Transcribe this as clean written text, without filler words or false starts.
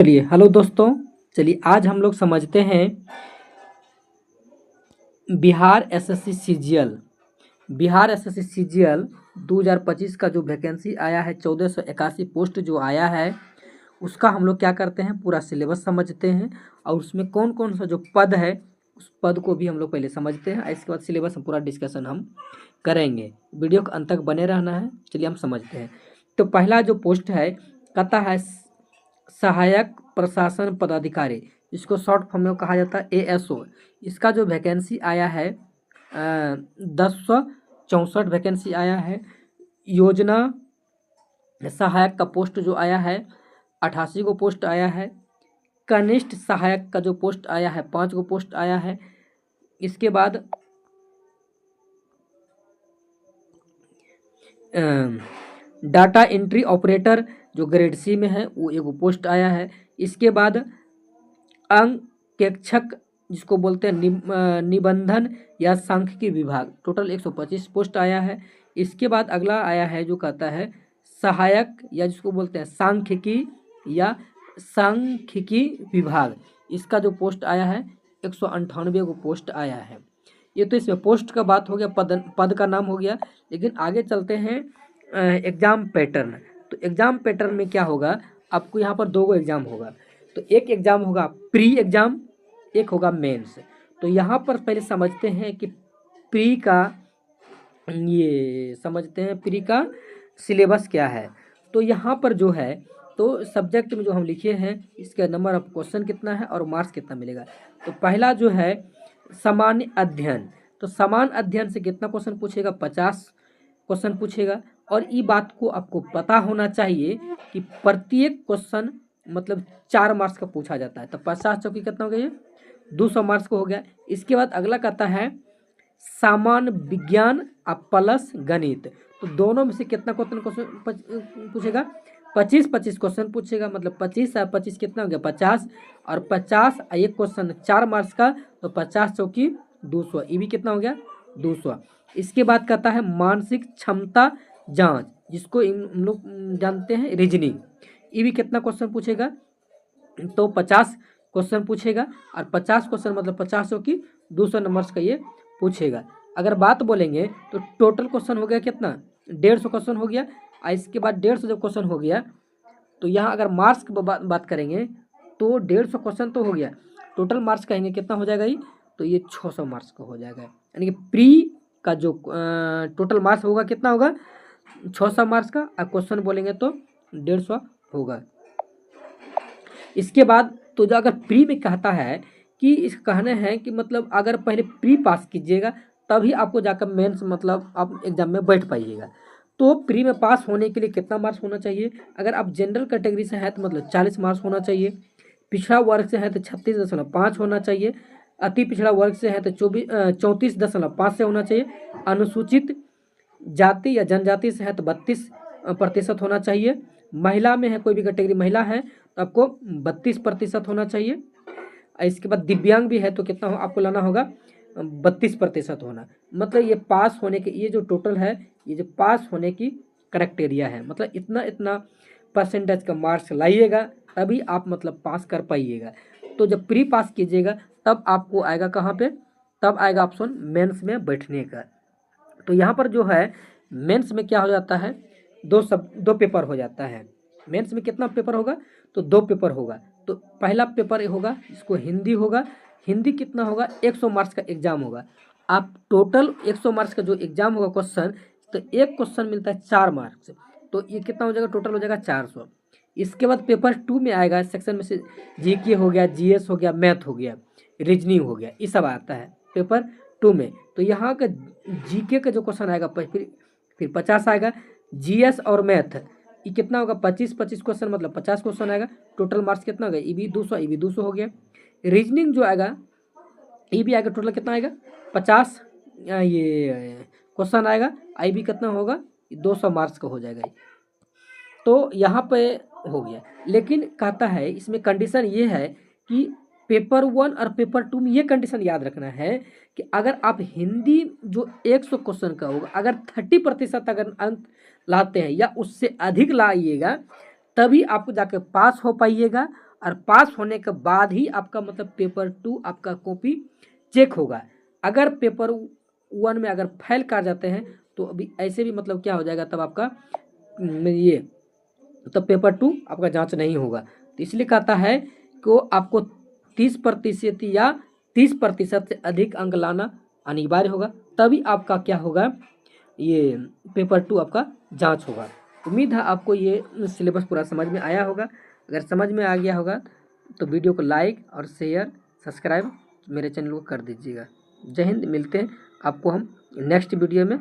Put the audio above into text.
चलिए हेलो दोस्तों। चलिए आज हम लोग समझते हैं Bihar SSC CGL. Bihar SSC CGL 2025 का जो वैकेंसी आया है 1481 पोस्ट जो आया है उसका हम लोग क्या करते हैं, पूरा सिलेबस समझते हैं और उसमें कौन कौन सा जो पद है उस पद को भी हम लोग पहले समझते हैं। इसके बाद सिलेबस में पूरा डिस्कशन हम करेंगे। वीडियो के अंत तक बने रहना है। चलिए हम समझते हैं। तो पहला जो पोस्ट है कहता है सहायक प्रशासन पदाधिकारी, इसको शॉर्ट फॉर्म में कहा जाता है एएसओ। इसका जो वैकेंसी आया है 1064 वैकेंसी आया है। योजना सहायक का पोस्ट जो आया है 88 को पोस्ट आया है। कनिष्ठ सहायक का जो पोस्ट आया है 5 को पोस्ट आया है। इसके बाद डाटा एंट्री ऑपरेटर जो ग्रेड सी में है वो एक पोस्ट आया है। इसके बाद अंकेक्षक जिसको बोलते हैं निबंधन या सांख्यिकी विभाग, टोटल 125 पोस्ट आया है। इसके बाद अगला आया है जो कहता है सहायक या जिसको बोलते हैं सांख्यिकी या सांख्यिकी विभाग, इसका जो पोस्ट आया है 198 को पोस्ट आया है। ये तो इसमें पोस्ट का बात हो गया, पद का नाम हो गया। लेकिन आगे चलते हैं एग्जाम पैटर्न। तो एग्जाम पैटर्न में क्या होगा, आपको यहाँ पर दो एग्जाम होगा। तो एक एग्जाम होगा प्री एग्जाम, एक होगा मेंस। तो यहाँ पर पहले समझते हैं कि प्री का सिलेबस क्या है। तो यहाँ पर जो है तो सब्जेक्ट में जो हम लिखे हैं इसका नंबर ऑफ क्वेश्चन कितना है और मार्क्स कितना मिलेगा। तो पहला जो है सामान्य अध्ययन, तो सामान्य अध्ययन से कितना क्वेश्चन पूछेगा, 50 क्वेश्चन पूछेगा। और ये बात को आपको पता होना चाहिए कि प्रत्येक क्वेश्चन मतलब 4 मार्क्स का पूछा जाता है। तो 50 चौकी कितना हो गया, ये 200 मार्क्स का हो गया। इसके बाद अगला कहता है सामान्य विज्ञान प्लस गणित, तो दोनों में से कितना क्वेश्चन पूछेगा, 25 क्वेश्चन पूछेगा। मतलब 25 और 25 कितना हो गया, 50। और 50 एक क्वेश्चन 4 मार्क्स का, तो 50 चौकी 200, ये भी कितना हो गया, 200। इसके बाद कहता है मानसिक क्षमता जांच, जिसको हम लोग जानते हैं रीजनिंग, ये भी कितना क्वेश्चन पूछेगा, तो 50 क्वेश्चन पूछेगा। और 50 क्वेश्चन मतलब 50 चौकी 200 नंबर्स का ये पूछेगा। अगर बात बोलेंगे तो टोटल क्वेश्चन हो गया कितना, 150 क्वेश्चन हो गया। और इसके बाद 150 जब क्वेश्चन हो गया तो यहाँ अगर मार्क्स की बात करेंगे तो 150 क्वेश्चन तो हो गया, टोटल मार्क्स कहेंगे कितना हो जाएगा, ये तो ये 600 मार्क्स का हो जाएगा। यानी कि प्री का जो टोटल मार्क्स होगा कितना होगा, 600 मार्क्स का। और क्वेश्चन बोलेंगे तो 150 होगा। इसके बाद तो जो अगर प्री में कहता है कि इस कहना है कि मतलब अगर पहले प्री पास कीजिएगा तभी आपको जाकर मेंस मतलब आप एग्जाम में बैठ पाइएगा। तो प्री में पास होने के लिए कितना मार्क्स होना चाहिए, अगर आप जनरल कैटेगरी से है तो मतलब 40 मार्क्स होना चाहिए। पिछड़ा वर्ग से है तो 36.5 होना चाहिए। अति पिछड़ा वर्ग से है तो 34.5 से होना चाहिए। अनुसूचित जाति या जनजाति से है तो 32% होना चाहिए। महिला में है, कोई भी कैटेगरी महिला है तो आपको 32% होना चाहिए। इसके बाद दिव्यांग भी है तो कितना आपको लाना होगा, 32% होना। मतलब ये पास होने के, ये जो टोटल है ये जो पास होने की क्राइटेरिया है, मतलब इतना इतना परसेंटेज का मार्क्स लाइएगा तभी आप मतलब पास कर पाइएगा। तो जब प्री पास कीजिएगा तब आपको आएगा कहाँ पे, तब आएगा ऑप्शन मेंस में बैठने का। तो यहाँ पर जो है मेंस में क्या हो जाता है, दो पेपर हो जाता है। मेंस में कितना पेपर होगा, तो 2 पेपर होगा। तो पहला पेपर होगा इसको हिंदी होगा। हिंदी कितना होगा, 100 मार्क्स का एग्जाम होगा। आप टोटल 100 मार्क्स का जो एग्जाम होगा क्वेश्चन, तो एक क्वेश्चन मिलता है 4 मार्क्स, तो ये कितना हो जाएगा, टोटल हो जाएगा 400। इसके बाद पेपर 2 में आएगा, सेक्शन में से जीके हो गया, जीएस हो गया, मैथ हो गया, रीजनिंग हो गया, ये सब आता है पेपर 2 में। तो यहाँ का जीके का जो क्वेश्चन आएगा फिर 50 आएगा। जीएस और मैथ ये कितना होगा, 25 क्वेश्चन मतलब 50 क्वेश्चन आएगा। टोटल मार्क्स कितना होगा, ये भी 200, ये भी 200 हो गया। रीजनिंग जो आएगा ये भी आएगा, टोटल कितना आएगा, 50 ये क्वेश्चन आएगा। आई भी कितना होगा, 200 मार्क्स का हो जाएगा। तो यहाँ पे हो गया। लेकिन कहता है इसमें कंडीशन ये है कि पेपर 1 और पेपर 2 में ये कंडीशन याद रखना है कि अगर आप हिंदी जो 100 क्वेश्चन का होगा, अगर 30% अगर अंक लाते हैं या उससे अधिक लाइएगा तभी आप जाके पास हो पाइएगा। और पास होने के बाद ही आपका मतलब पेपर 2 आपका कॉपी चेक होगा। अगर पेपर 1 में अगर फेल कर जाते हैं तो अभी ऐसे भी मतलब क्या हो जाएगा, तब आपका ये तब पेपर 2 आपका जांच नहीं होगा। तो इसलिए कहता है कि आपको 30% या 30% से अधिक अंक लाना अनिवार्य होगा, तभी आपका क्या होगा, ये पेपर 2 आपका जांच होगा। उम्मीद है आपको ये सिलेबस पूरा समझ में आया होगा। अगर समझ में आ गया होगा तो वीडियो को लाइक और शेयर सब्सक्राइब मेरे चैनल को कर दीजिएगा। जय हिंद। मिलते हैं आपको हम नेक्स्ट वीडियो में।